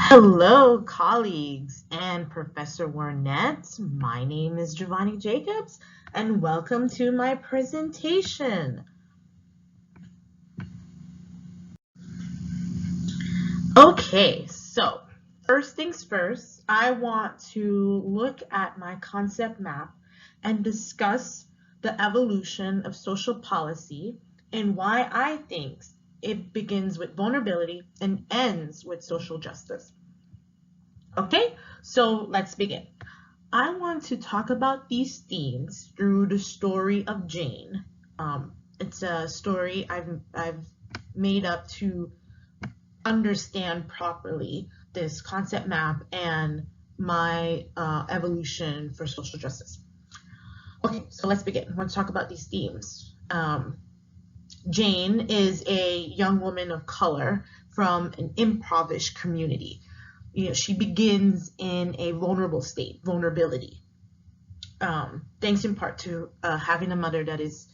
Hello, colleagues and Professor Warnett. My name is Giovanni Jacobs, and welcome to my presentation. Okay, so first things first, I want to look at my concept map and discuss the evolution of social policy and why I think it begins with vulnerability and ends with social justice. Okay, so let's begin. I want to talk about these themes through the story of Jane. It's a story I've made up to understand properly this concept map and my evolution for social justice. Okay, so let's begin. I want to talk about these themes. Jane is a young woman of color from an impoverished community. She begins in a vulnerable state, vulnerability, thanks in part to having a mother that is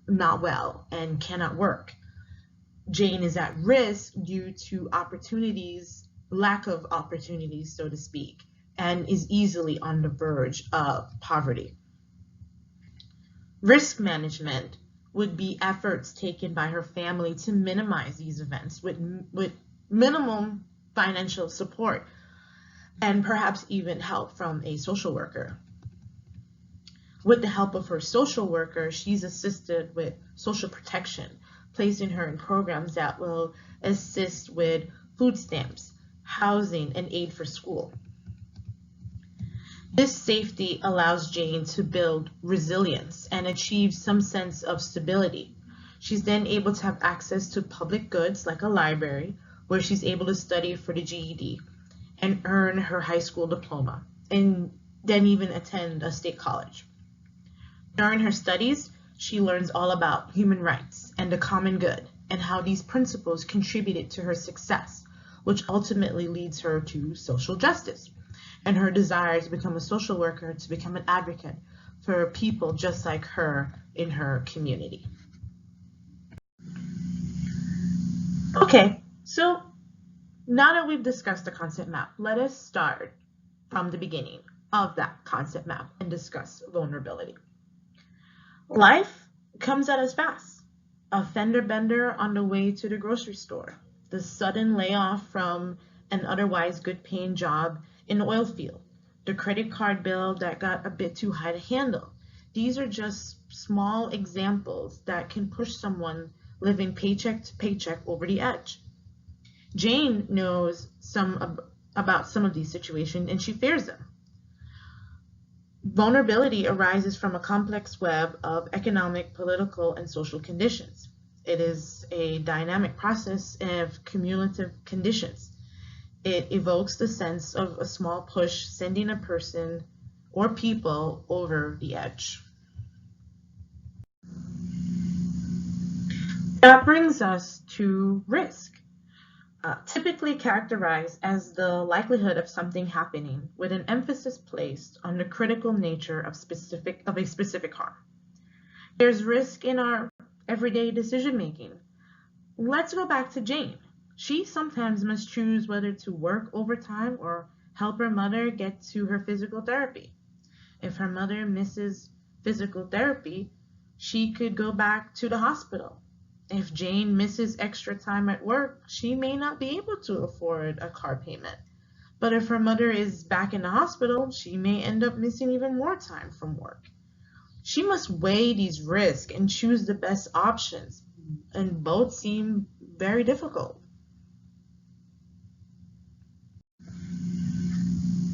not well and cannot work. Jane is at risk due to lack of opportunities, so to speak, and is easily on the verge of poverty. Risk management would be efforts taken by her family to minimize these events with minimum financial support and perhaps even help from a social worker. With the help of her social worker, she's assisted with social protection, placing her in programs that will assist with food stamps, housing, and aid for school. This safety allows Jane to build resilience and achieve some sense of stability. She's then able to have access to public goods like a library, where she's able to study for the GED and earn her high school diploma, and then even attend a state college. During her studies, she learns all about human rights and the common good and how these principles contributed to her success, which ultimately leads her to social justice and her desire to become a social worker, to become an advocate for people just like her in her community. Okay, so now that we've discussed the concept map, let us start from the beginning of that concept map and discuss vulnerability. Life comes at us fast. A fender bender on the way to the grocery store, the sudden layoff from an otherwise good paying job in the oil field, the credit card bill that got a bit too high to handle. These are just small examples that can push someone living paycheck to paycheck over the edge. Jane knows about some of these situations and she fears them. Vulnerability arises from a complex web of economic, political, and social conditions. It is a dynamic process of cumulative conditions. It evokes the sense of a small push sending a person or people over the edge. That brings us to risk. Typically characterized as the likelihood of something happening with an emphasis placed on the critical nature of a specific harm. There's risk in our everyday decision making. Let's go back to Jane. She sometimes must choose whether to work overtime or help her mother get to her physical therapy. If her mother misses physical therapy, she could go back to the hospital. If Jane misses extra time at work, she may not be able to afford a car payment. But if her mother is back in the hospital, she may end up missing even more time from work. She must weigh these risks and choose the best options, and both seem very difficult.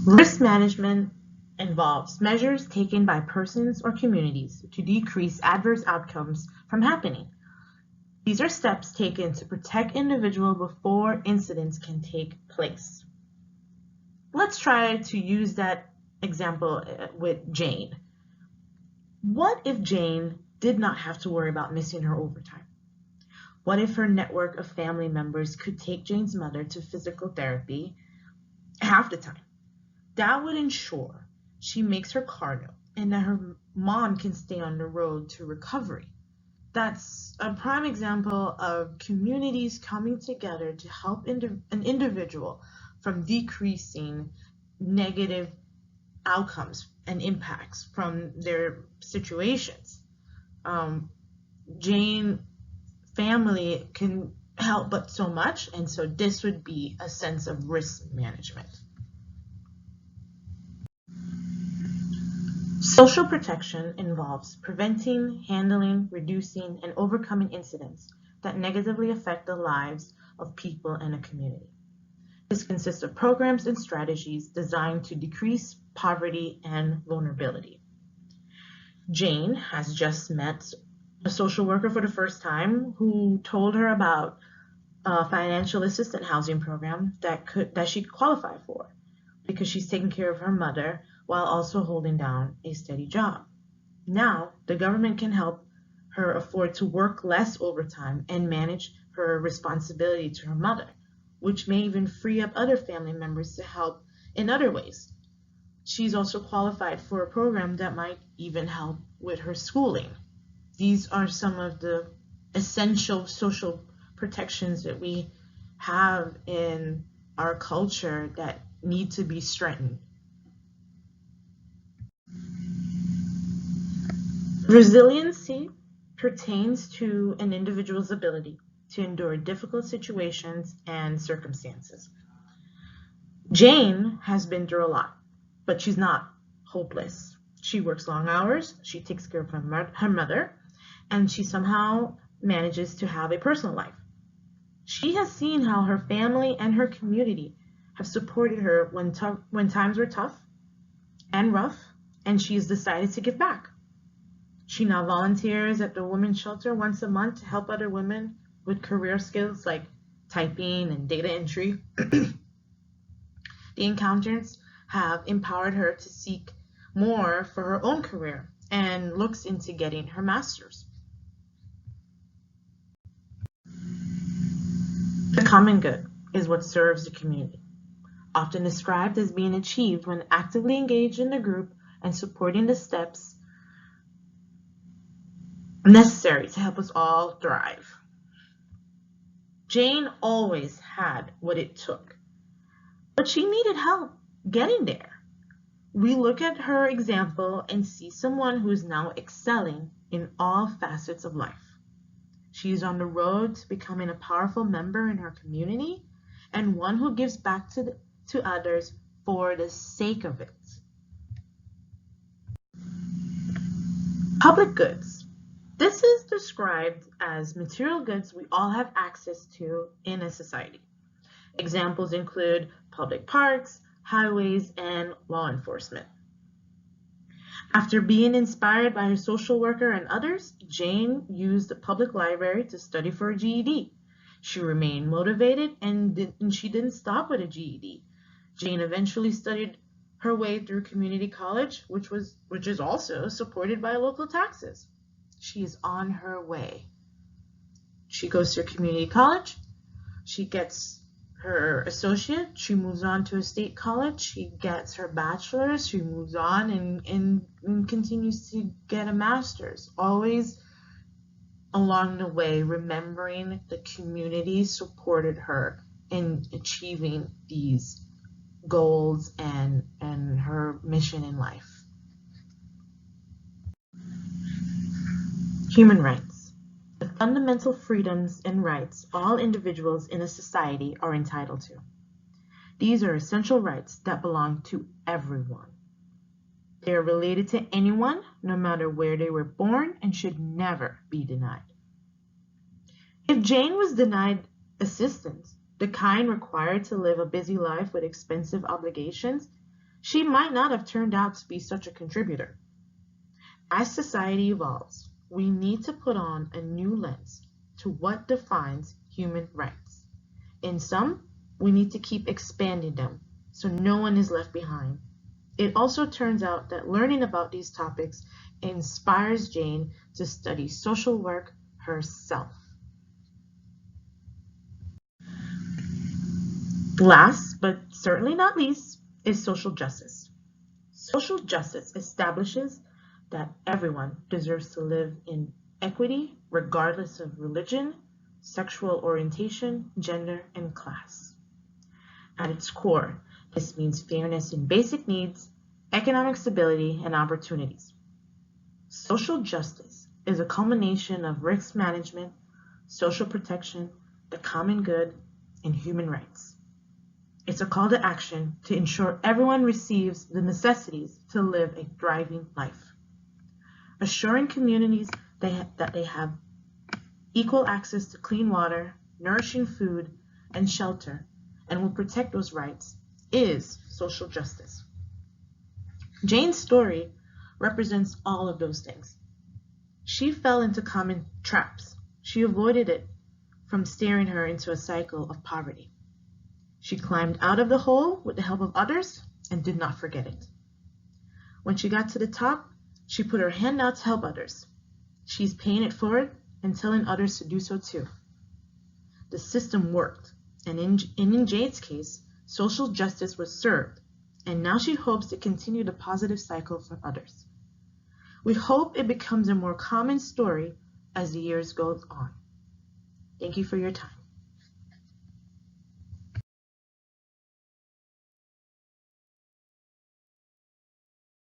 Risk management involves measures taken by persons or communities to decrease adverse outcomes from happening. These are steps taken to protect individuals before incidents can take place. Let's try to use that example with Jane. What if Jane did not have to worry about missing her overtime? What if her network of family members could take Jane's mother to physical therapy half the time? That would ensure she makes her car note and that her mom can stay on the road to recovery. That's a prime example of communities coming together to help an individual from decreasing negative outcomes and impacts from their situations. Jane family can help but so much, and so this would be a sense of risk management. Social protection involves preventing, handling, reducing, and overcoming incidents that negatively affect the lives of people in a community. This consists of programs and strategies designed to decrease poverty and vulnerability. Jane has just met a social worker for the first time who told her about a financial assistance housing program that she qualified for because she's taking care of her mother while also holding down a steady job. Now, the government can help her afford to work less overtime and manage her responsibility to her mother, which may even free up other family members to help in other ways. She's also qualified for a program that might even help with her schooling. These are some of the essential social protections that we have in our culture that need to be strengthened. Resiliency pertains to an individual's ability to endure difficult situations and circumstances. Jane has been through a lot, but she's not hopeless. She works long hours, she takes care of her mother, and she somehow manages to have a personal life. She has seen how her family and her community have supported her when times were tough and rough, and she has decided to give back. She now volunteers at the women's shelter once a month to help other women with career skills like typing and data entry. The encounters have empowered her to seek more for her own career and looks into getting her master's. The common good is what serves the community, often described as being achieved when actively engaged in the group and supporting the steps necessary to help us all thrive. Jane always had what it took, but she needed help getting there. We look at her example and see someone who is now excelling in all facets of life. She is on the road to becoming a powerful member in her community and one who gives back to others for the sake of it. Public goods. This is described as material goods we all have access to in a society. Examples include public parks, highways, and law enforcement. After being inspired by her social worker and others, Jane used the public library to study for a GED. She remained motivated and she didn't stop with a GED. Jane eventually studied her way through community college, which is also supported by local taxes. She is on her way. She goes to community college. She gets her associate. She moves on to a state college. She gets her bachelor's. She moves on and continues to get a master's. Always along the way, remembering the community supported her in achieving these goals and her mission in life. Human rights. The fundamental freedoms and rights all individuals in a society are entitled to. These are essential rights that belong to everyone. They are related to anyone, no matter where they were born, and should never be denied. If Jane was denied assistance, the kind required to live a busy life with expensive obligations, she might not have turned out to be such a contributor. As society evolves, we need to put on a new lens to what defines human rights. In some, we need to keep expanding them so no one is left behind. It also turns out that learning about these topics inspires Jane to study social work herself. Last, but certainly not least, is social justice. Social justice establishes that everyone deserves to live in equity regardless of religion, sexual orientation, gender, and class. At its core, this means fairness in basic needs, economic stability, and opportunities. Social justice is a culmination of risk management, social protection, the common good, and human rights. It's a call to action to ensure everyone receives the necessities to live a thriving life. Assuring communities that they have equal access to clean water, nourishing food, and shelter, and will protect those rights, is social justice. Jane's story represents all of those things. She fell into common traps. She avoided it from steering her into a cycle of poverty. She climbed out of the hole with the help of others and did not forget it. When she got to the top, she put her hand out to help others. She's paying it forward and telling others to do so too. The system worked, and in Jade's case, social justice was served, and now she hopes to continue the positive cycle for others. We hope it becomes a more common story as the years go on. Thank you for your time.